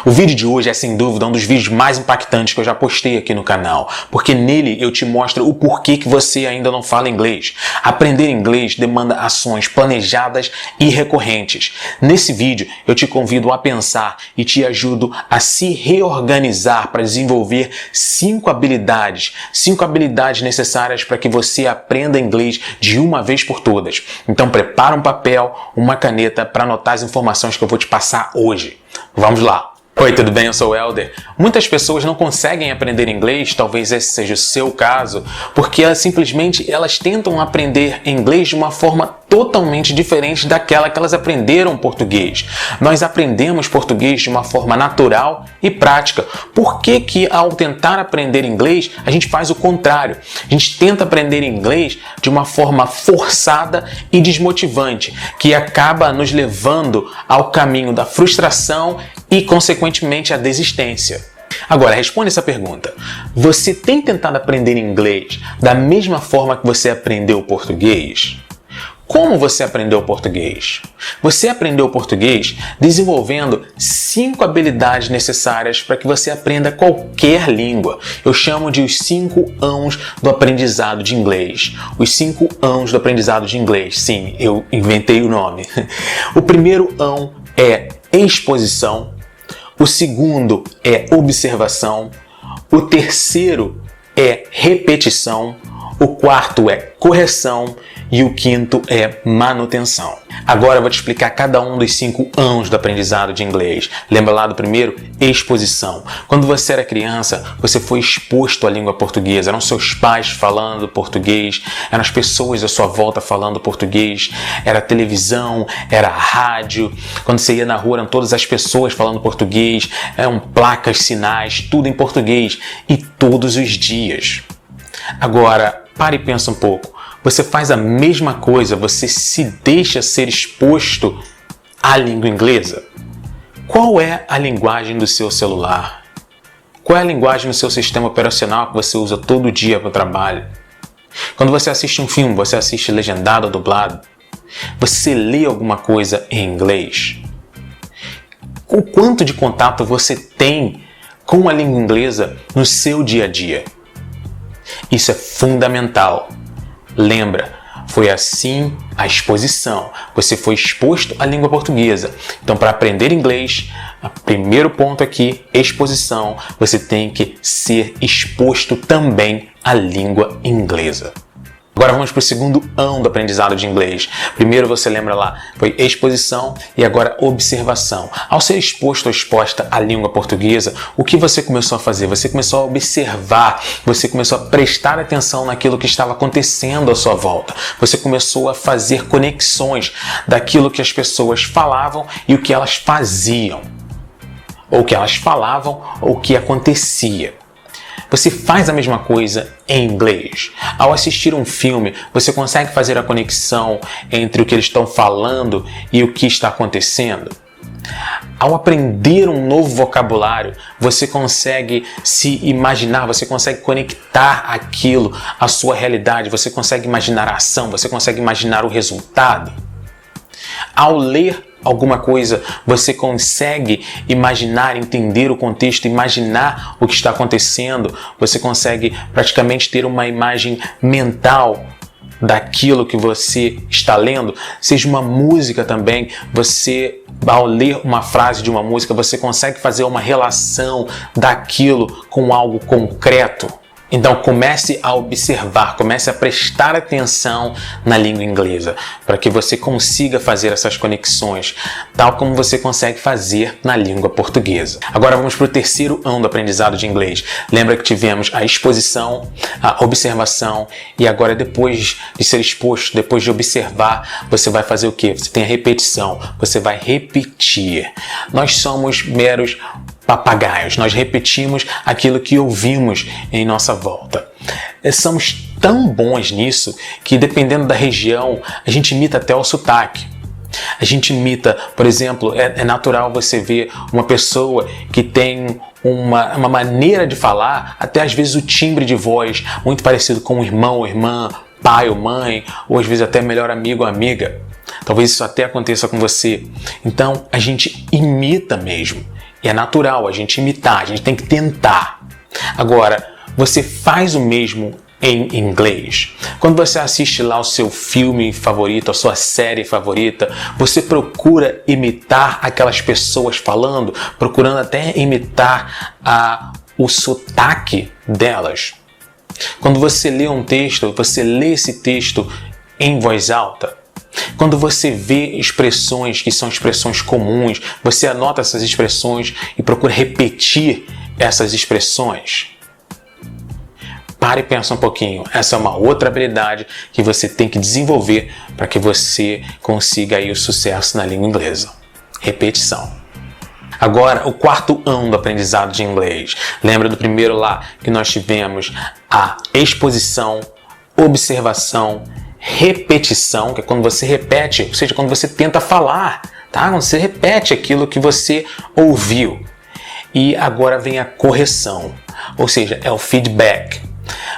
O vídeo de hoje é sem dúvida um dos vídeos mais impactantes que eu já postei aqui no canal, porque nele eu te mostro o porquê que você ainda não fala inglês. Aprender inglês demanda ações planejadas e recorrentes. Nesse vídeo eu te convido a pensar e te ajudo a se reorganizar para desenvolver 5 habilidades necessárias para que você aprenda inglês de uma vez por todas. Então prepara um papel, uma caneta para anotar as informações que eu vou te passar hoje. Vamos lá! Oi, tudo bem? Eu sou o Helder. Muitas pessoas não conseguem aprender inglês, talvez esse seja o seu caso, porque elas tentam aprender inglês de uma forma totalmente diferente daquela que elas aprenderam português. Nós aprendemos português de uma forma natural e prática. Por que ao tentar aprender inglês, a gente faz o contrário? A gente tenta aprender inglês de uma forma forçada e desmotivante, que acaba nos levando ao caminho da frustração e, consequentemente, a desistência. Agora, responde essa pergunta. Você tem tentado aprender inglês da mesma forma que você aprendeu português? Como você aprendeu português? Você aprendeu português desenvolvendo 5 habilidades necessárias para que você aprenda qualquer língua. Eu chamo de os 5 ãos do aprendizado de inglês. Os 5 ãos do aprendizado de inglês. Sim, eu inventei o nome. O primeiro ão é exposição. O segundo é observação. O terceiro é repetição. O quarto é correção e o quinto é manutenção. Agora eu vou te explicar cada um dos 5 ãos do aprendizado de inglês. Lembra lá do primeiro? Exposição. Quando você era criança, você foi exposto à língua portuguesa. Eram seus pais falando português, eram as pessoas à sua volta falando português, era a televisão, era a rádio. Quando você ia na rua, eram todas as pessoas falando português, eram placas, sinais, tudo em português e todos os dias. Agora, pare e pensa um pouco. Você faz a mesma coisa, você se deixa ser exposto à língua inglesa? Qual é a linguagem do seu celular? Qual é a linguagem do seu sistema operacional que você usa todo dia para o trabalho? Quando você assiste um filme, você assiste legendado ou dublado? Você lê alguma coisa em inglês? O quanto de contato você tem com a língua inglesa no seu dia a dia? Isso é fundamental. Lembra, foi assim a exposição. Você foi exposto à língua portuguesa. Então, para aprender inglês, o primeiro ponto aqui, exposição, você tem que ser exposto também à língua inglesa. Agora vamos para o segundo ão do aprendizado de inglês. Primeiro você lembra lá, foi exposição e agora observação. Ao ser exposto ou exposta à língua portuguesa, o que você começou a fazer? Você começou a observar, você começou a prestar atenção naquilo que estava acontecendo à sua volta. Você começou a fazer conexões daquilo que as pessoas falavam e o que elas faziam. Ou o que elas falavam ou o que acontecia. Você faz a mesma coisa em inglês. Ao assistir um filme, você consegue fazer a conexão entre o que eles estão falando e o que está acontecendo? Ao aprender um novo vocabulário, você consegue se imaginar, você consegue conectar aquilo à sua realidade, você consegue imaginar a ação, você consegue imaginar o resultado? Ao ler alguma coisa, você consegue imaginar, entender o contexto, imaginar o que está acontecendo, você consegue praticamente ter uma imagem mental daquilo que você está lendo, seja uma música também, você, ao ler uma frase de uma música, você consegue fazer uma relação daquilo com algo concreto. Então comece a observar, comece a prestar atenção na língua inglesa, para que você consiga fazer essas conexões, tal como você consegue fazer na língua portuguesa. Agora vamos para o terceiro ão do aprendizado de inglês. Lembra que tivemos a exposição, a observação e agora depois de ser exposto, depois de observar, você vai fazer o quê? Você tem a repetição, você vai repetir. Nós somos meros papagaios, nós repetimos aquilo que ouvimos em nossa volta. Somos tão bons nisso que, dependendo da região, a gente imita até o sotaque. A gente imita, por exemplo, é natural você ver uma pessoa que tem uma maneira de falar, até às vezes o timbre de voz muito parecido com um irmão ou irmã, pai ou mãe, ou às vezes até melhor amigo ou amiga. Talvez isso até aconteça com você. Então a gente imita mesmo. E é natural a gente imitar, a gente tem que tentar. Agora, você faz o mesmo em inglês? Quando você assiste lá o seu filme favorito, a sua série favorita, você procura imitar aquelas pessoas falando, procurando até imitar o sotaque delas? Quando você lê um texto, você lê esse texto em voz alta? Quando você vê expressões que são expressões comuns, você anota essas expressões e procura repetir essas expressões? Pare e pensa um pouquinho. Essa é uma outra habilidade que você tem que desenvolver para que você consiga aí o sucesso na língua inglesa. Repetição. Agora, o quarto ão do aprendizado de inglês. Lembra do primeiro lá que nós tivemos a exposição, observação, repetição, que é quando você repete, ou seja, quando você tenta falar, tá? Quando você repete aquilo que você ouviu. E agora vem a correção, ou seja, é o feedback.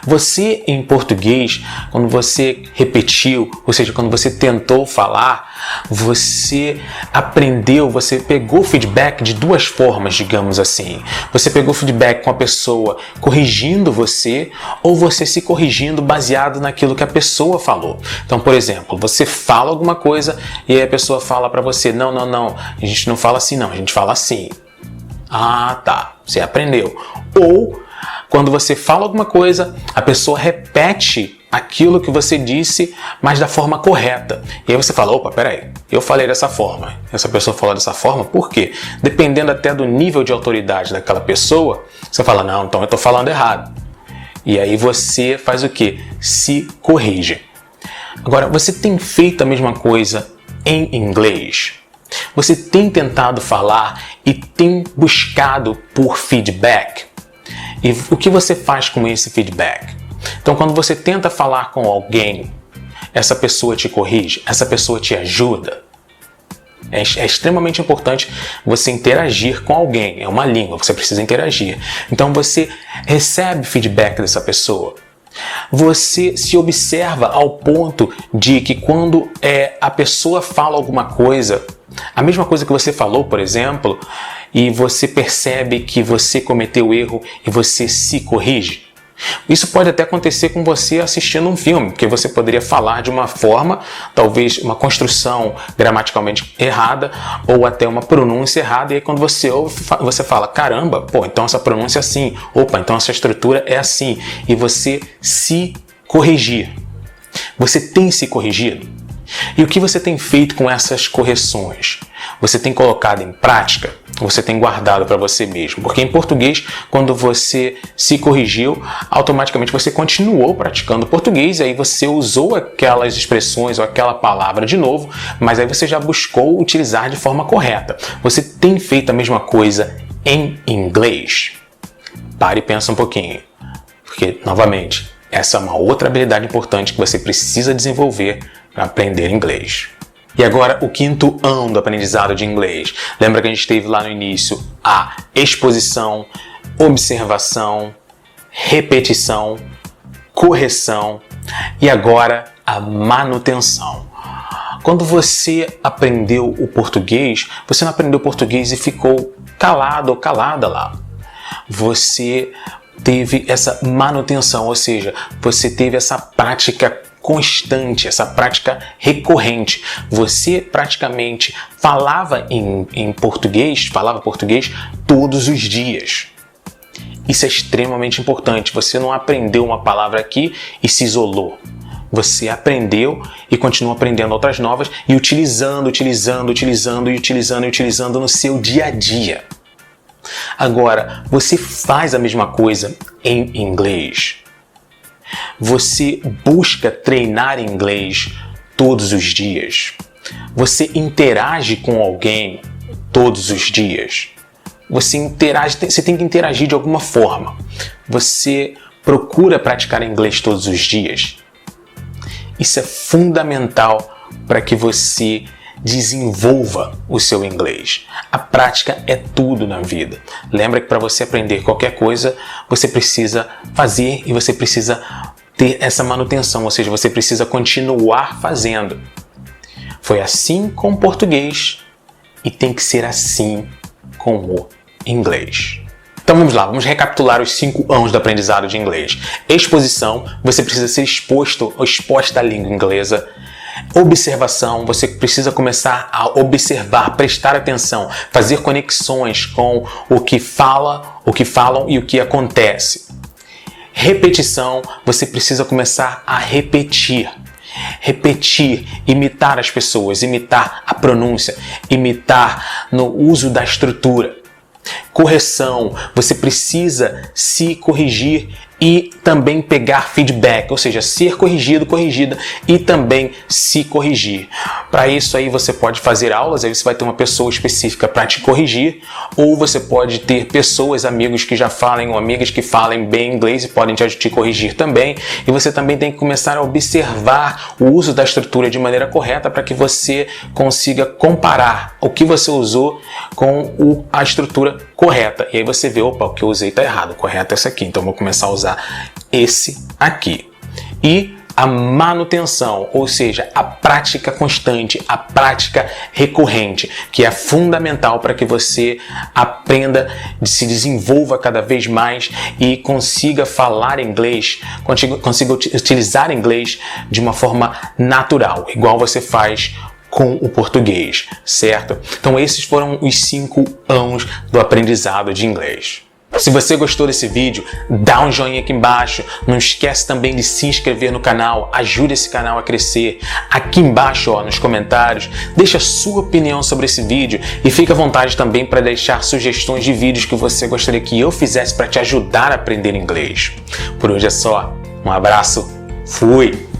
Você, em português, quando você repetiu, ou seja, quando você tentou falar, você aprendeu, você pegou o feedback de duas formas, digamos assim. Você pegou o feedback com a pessoa corrigindo você, ou você se corrigindo baseado naquilo que a pessoa falou. Então, por exemplo, você fala alguma coisa e aí a pessoa fala para você, não, a gente não fala assim não, a gente fala assim. Ah, tá, você aprendeu. Ou quando você fala alguma coisa, a pessoa repete aquilo que você disse, mas da forma correta. E aí você fala, opa, peraí, eu falei dessa forma, essa pessoa falou dessa forma, por quê? Dependendo até do nível de autoridade daquela pessoa, você fala, não, então eu estou falando errado. E aí você faz o quê? Se corrige. Agora, você tem feito a mesma coisa em inglês? Você tem tentado falar e tem buscado por feedback? E o que você faz com esse feedback? Então, quando você tenta falar com alguém, essa pessoa te corrige, essa pessoa te ajuda. É extremamente importante você interagir com alguém. É uma língua, você precisa interagir. Então, você recebe feedback dessa pessoa. Você se observa ao ponto de que quando a pessoa fala alguma coisa, a mesma coisa que você falou, por exemplo, e você percebe que você cometeu erro e você se corrige. Isso pode até acontecer com você assistindo um filme, porque você poderia falar de uma forma, talvez uma construção gramaticalmente errada ou até uma pronúncia errada, e aí quando você ouve, você fala, caramba, pô, então essa pronúncia é assim, opa, então essa estrutura é assim, e você se corrigir. Você tem se corrigido? E o que você tem feito com essas correções? Você tem colocado em prática? Você tem guardado para você mesmo? Porque em português, quando você se corrigiu, automaticamente você continuou praticando português, e aí você usou aquelas expressões ou aquela palavra de novo, mas aí você já buscou utilizar de forma correta. Você tem feito a mesma coisa em inglês? Pare e pensa um pouquinho, porque, novamente, essa é uma outra habilidade importante que você precisa desenvolver para aprender inglês. E agora o quinto ão do aprendizado de inglês. Lembra que a gente teve lá no início a exposição, observação, repetição, correção e agora a manutenção. Quando você aprendeu o português, você não aprendeu português e ficou calado ou calada lá. Você teve essa manutenção, ou seja, você teve essa prática constante, essa prática recorrente. Você praticamente falava português todos os dias. Isso é extremamente importante. Você não aprendeu uma palavra aqui e se isolou. Você aprendeu e continua aprendendo outras novas e utilizando no seu dia a dia. Agora, você faz a mesma coisa em inglês? Você busca treinar inglês todos os dias? Você interage com alguém todos os dias? Você tem que interagir de alguma forma. Você procura praticar inglês todos os dias? Isso é fundamental para que você desenvolva o seu inglês. A prática é tudo na vida. Lembra que para você aprender qualquer coisa, você precisa fazer e você precisa ter essa manutenção, ou seja, você precisa continuar fazendo. Foi assim com o português e tem que ser assim com o inglês. Então vamos lá, vamos recapitular os 5 Ãos do aprendizado de inglês. Exposição, você precisa ser exposto ou exposta à língua inglesa. Observação, você precisa começar a observar, prestar atenção, fazer conexões com o que falam e o que acontece. Repetição, você precisa começar a repetir, imitar as pessoas, imitar a pronúncia, imitar no uso da estrutura. Correção, você precisa se corrigir e também pegar feedback, ou seja, ser corrigido, corrigida e também se corrigir. Para isso aí você pode fazer aulas, aí você vai ter uma pessoa específica para te corrigir, ou você pode ter pessoas, amigos que já falem ou amigas que falem bem inglês e podem te corrigir também. E você também tem que começar a observar o uso da estrutura de maneira correta para que você consiga comparar o que você usou com a estrutura correta. E aí você vê, opa, o que eu usei está errado, o correto é esse aqui, então eu vou começar a usar esse aqui. E a manutenção, ou seja, a prática constante, a prática recorrente, que é fundamental para que você aprenda, se desenvolva cada vez mais e consiga falar inglês, consiga utilizar inglês de uma forma natural, igual você faz com o português, certo? Então esses foram os 5 Ãos do aprendizado de inglês. Se você gostou desse vídeo, dá um joinha aqui embaixo. Não esquece também de se inscrever no canal, ajude esse canal a crescer. Aqui embaixo, nos comentários, deixa a sua opinião sobre esse vídeo e fique à vontade também para deixar sugestões de vídeos que você gostaria que eu fizesse para te ajudar a aprender inglês. Por hoje é só. Um abraço. Fui!